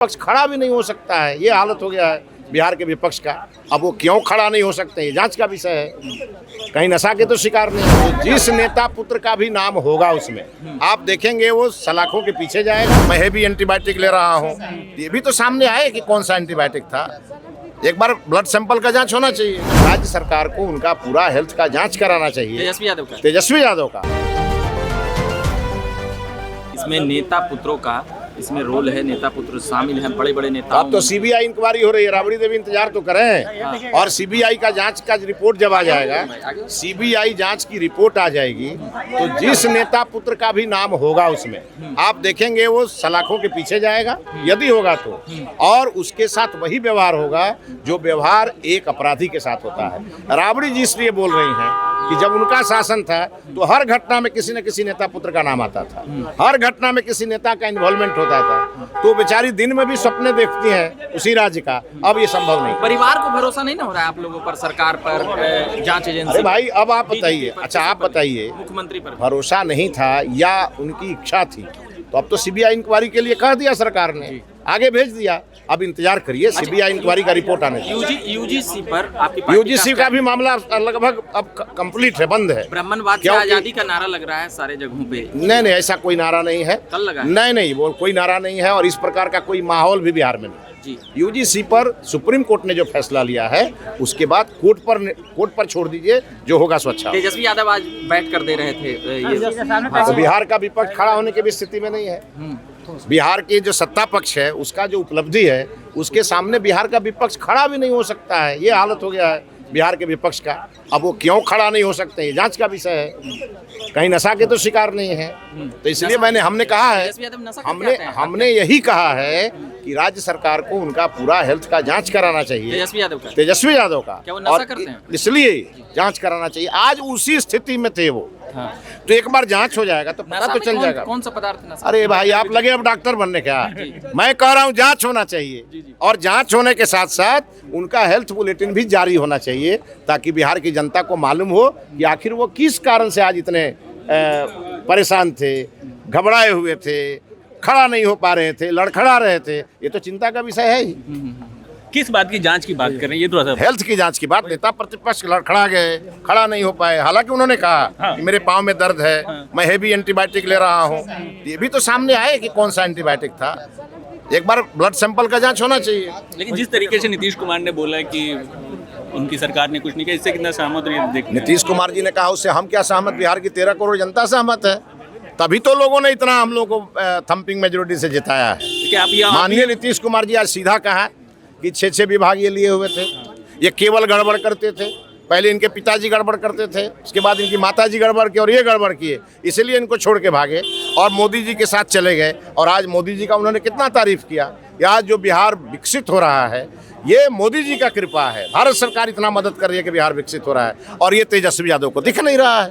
पक्ष खड़ा भी नहीं हो सकता है, ये हालत हो गया है बिहार के विपक्ष का। अब वो क्यों खड़ा नहीं हो सकते, ये जांच का विषय है। कहीं नशा के तो शिकार नहीं है। तो जिस नेता पुत्र का भी नाम होगा उसमें आप देखेंगे वो सलाखों के पीछे जाएगा। मैं भी एंटीबायोटिक ले रहा हूँ, ये भी तो सामने आए कि कौन सा एंटीबायोटिक था। एक बार ब्लड सैंपल का जांच होना चाहिए। राज्य सरकार को उनका पूरा हेल्थ का जांच कराना चाहिए। तेजस्वी यादव का इसमें नेता पुत्रों का इसमें रोल है, नेता पुत्र शामिल हैं, बड़े बड़े नेता। अब तो सीबीआई इंक्वायरी हो रही है, राबड़ी देवी इंतजार तो करें। और सीबीआई का जांच का रिपोर्ट जब आ जाएगा, सीबीआई जांच की रिपोर्ट आ जाएगी, तो जिस नेता पुत्र का भी नाम होगा उसमें आप देखेंगे वो सलाखों के पीछे जाएगा, यदि होगा तो। और उसके साथ वही व्यवहार होगा जो व्यवहार एक अपराधी के साथ होता है। राबड़ी जी इसलिए बोल रही हैं कि जब उनका शासन था तो हर घटना में किसी न किसी नेता पुत्र का नाम आता था, हर घटना में किसी नेता का इन्वॉल्वमेंट होता था। तो बेचारी दिन में भी सपने देखती हैं उसी राज्य का। अब ये संभव नहीं। परिवार को भरोसा नहीं ना हो रहा है आप लोगों पर, सरकार पर, जांच एजेंसी। अरे भाई अब आप बताइए, अच्छा आप बताइए, मुख्यमंत्री पर भरोसा नहीं था या उनकी इच्छा थी, तो अब तो सीबीआई इंक्वायरी के लिए कह दिया सरकार ने, आगे भेज दिया। अब इंतजार करिए सीबीआई इंक्वायरी का रिपोर्ट आने का। यूजीसी पर आपकी यूजीसी का भी मामला लगभग अब कंप्लीट है, बंद है। ब्राह्मणवाद से आजादी का नारा लग रहा है सारे जगहों पे। नहीं, ऐसा कोई नारा नहीं है। कल लगा है? नहीं, वो कोई नारा नहीं है और इस प्रकार का कोई माहौल भी बिहार में नहीं जी। यूजीसी पर सुप्रीम कोर्ट ने जो फैसला लिया है उसके बाद कोर्ट पर छोड़ दीजिए, जो होगा सो अच्छा। तेजस्वी यादव आज बैठ कर दे रहे थे तो बिहार का विपक्ष खड़ा होने की भी स्थिति में नहीं है। बिहार की जो सत्ता पक्ष है उसका जो उपलब्धि है उसके सामने बिहार का विपक्ष खड़ा भी नहीं हो सकता है, ये हालत हो गया है बिहार के विपक्ष का। अब वो क्यों खड़ा नहीं हो सकते, ये जांच का विषय है। कहीं नशा के तो शिकार नहीं है। तो इसलिए हमने कहा है, हमने यही कहा है कि राज्य सरकार को उनका पूरा हेल्थ का जांच कराना चाहिए। तेजस्वी यादव का क्या वो नशा करते हैं? इसलिए जांच कराना चाहिए। आज उसी स्थिति में थे वो। तो एक बार जांच हो जाएगा तो पता तो चल जाएगा कौन सा पदार्थ नशा। अरे भाई आप लगे अब डॉक्टर बनने क्या। मैं कह रहा हूँ जांच होना चाहिए, और जांच होने के साथ साथ उनका हेल्थ बुलेटिन भी जारी होना चाहिए, ताकि बिहार की जनता को मालूम हो कि आखिर वो किस कारण से आज इतने परेशान थे, घबराए हुए थे, खड़ा नहीं हो पा रहे थे, लड़खड़ा रहे थे। ये तो चिंता का विषय है ही। किस बात की जांच की बात कर रहे हैं, ये थोड़ा सा। हेल्थ की जांच की बात। नेता प्रतिपक्ष लड़खड़ा गए, खड़ा नहीं हो पाए। हालांकि उन्होंने कहा कि मेरे पाँव में दर्द है, मैं हेवी एंटीबायोटिक ले रहा हूँ, ये भी तो सामने आए कि कौन सा एंटीबायोटिक था। एक बार ब्लड सैंपल का जांच होना चाहिए। लेकिन जिस तरीके से नीतीश कुमार ने बोला कि उनकी सरकार ने कुछ नहीं किया, इससे कितना सहमत है? नीतीश कुमार जी ने कहा उससे हम क्या सहमत, बिहार की 13 करोड़ जनता सहमत है। तभी तो लोगों ने इतना हम लोगों को थम्पिंग मेजोरिटी से जिताया है। माननीय नीतीश कुमार जी आज सीधा कहा कि 6 विभाग ये लिए हुए थे, ये केवल गड़बड़ करते थे। पहले इनके पिताजी गड़बड़ करते थे, उसके बाद इनकी माताजी गड़बड़ की और ये गड़बड़ किए, इसलिए इनको छोड़ के भागे और मोदी जी के साथ चले गए। और आज मोदी जी का उन्होंने कितना तारीफ किया। आज जो बिहार विकसित हो रहा है ये मोदी जी का कृपा है। भारत सरकार इतना मदद कर रही है कि बिहार विकसित हो रहा है, और ये तेजस्वी यादव को दिख नहीं रहा है।